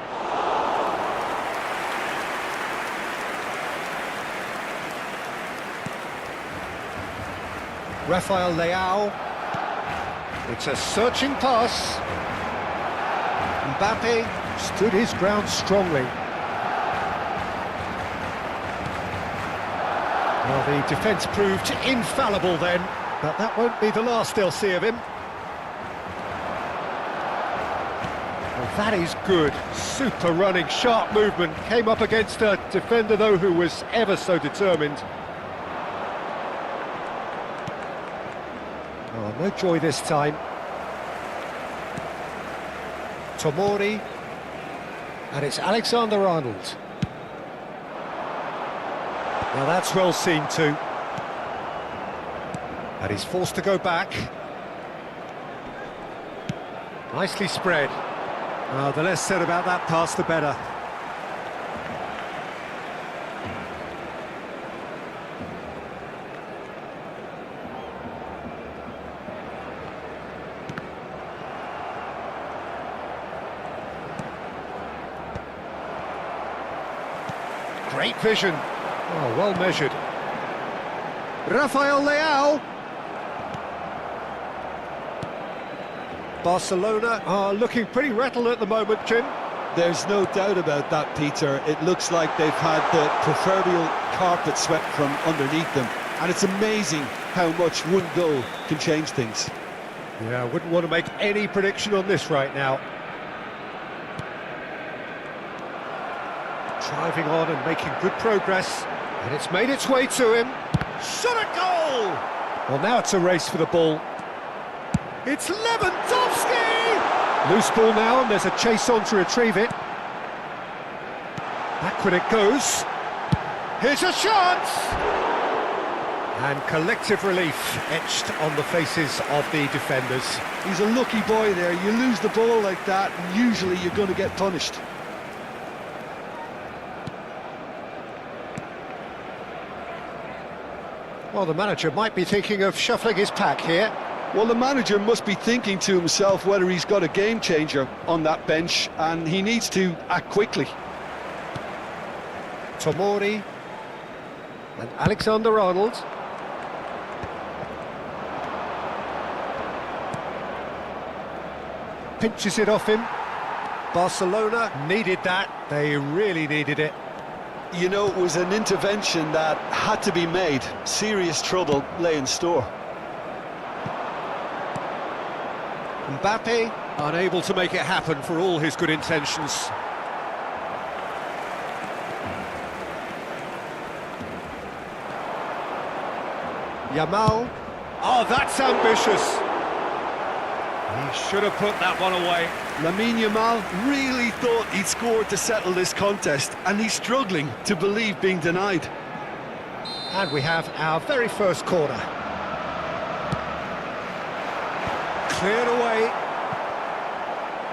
Rafael Leao. It's a searching pass. Mbappe stood his ground strongly. Well, the defence proved infallible then, but that won't be the last they'll see of him. Well, that is good. Super running, sharp movement. Came up against a defender, though, who was ever so determined. Oh, no joy this time. Tomori. And it's Alexander-Arnold. Now that's well seen too. And he's forced to go back. Nicely spread. The less said about that pass, the better. Great vision. Oh, well measured. Rafael Leao. Barcelona are looking pretty rattled at the moment, Jim. There's no doubt about that, Peter. It looks like they've had the proverbial carpet swept from underneath them. And it's amazing how much one goal can change things. Yeah, I wouldn't want to make any prediction on this right now. Driving on and making good progress. And it's made its way to him. Shot a goal! Well, now it's a race for the ball. It's Lewandowski! Loose ball now, and there's a chase on to retrieve it. Backward it goes. Here's a chance! And collective relief etched on the faces of the defenders. He's a lucky boy there. You lose the ball like that, and usually you're going to get punished. Well, the manager might be thinking of shuffling his pack here. Well, the manager must be thinking to himself whether he's got a game changer on that bench, and he needs to act quickly. Tomori and Alexander-Arnold. Pinches it off him. Barcelona needed that. They really needed it. You know, it was an intervention that had to be made. Serious trouble lay in store. Mbappe unable to make it happen for all his good intentions. Yamal. Oh, that's ambitious. He should have put that one away. Lamine Yamal really thought he'd scored to settle this contest, and he's struggling to believe being denied. And we have our very first corner. Cleared away.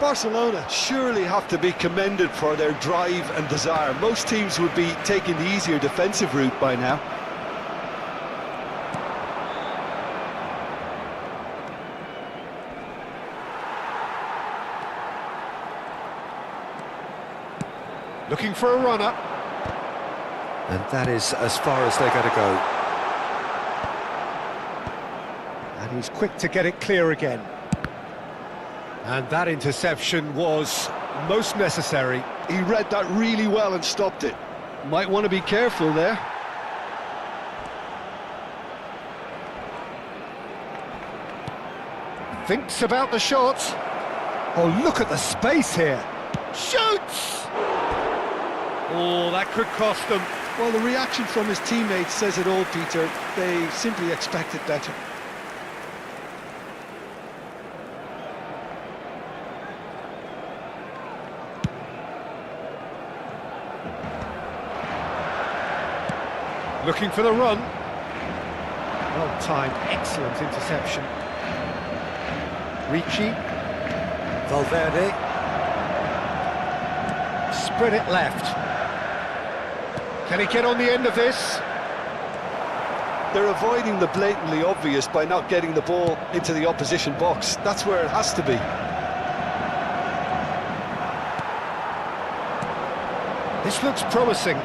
Barcelona surely have to be commended for their drive and desire. Most teams would be taking the easier defensive route by now. Looking for a runner. And that is as far as they're going to go. And he's quick to get it clear again. And that interception was most necessary. He read that really well and stopped it. Might want to be careful there. Thinks about the shot. Oh, look at the space here. Shoots! Oh, that could cost them. Well, the reaction from his teammates says it all, Peter. They simply expected better. Looking for the run. Well timed, excellent interception. Ricci. Valverde. Spread it left. Can he get on the end of this? They're avoiding the blatantly obvious by not getting the ball into the opposition box. That's where it has to be. This looks promising.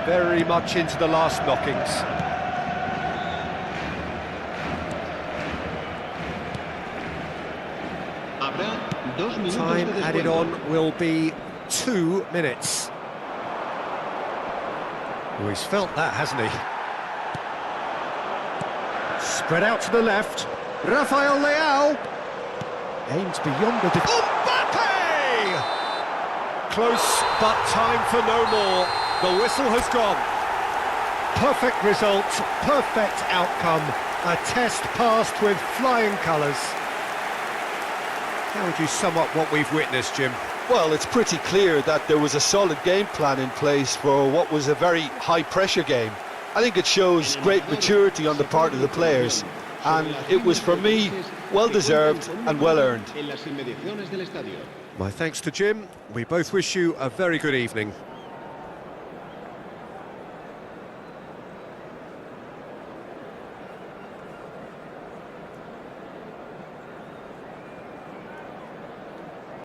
Very much into the last knockings. Time added on will be 2 minutes. Oh, he's felt that, hasn't he? Spread out to the left. Rafael Leao aims beyond the Mbappe! Close, but time for no more. The whistle has gone. Perfect result, perfect outcome. A test passed with flying colours. How would you sum up what we've witnessed, Jim? Well, it's pretty clear that there was a solid game plan in place for what was a very high-pressure game. I think it shows great maturity on the part of the players, and it was, for me, well-deserved and well-earned. My thanks to Jim. We both wish you a very good evening.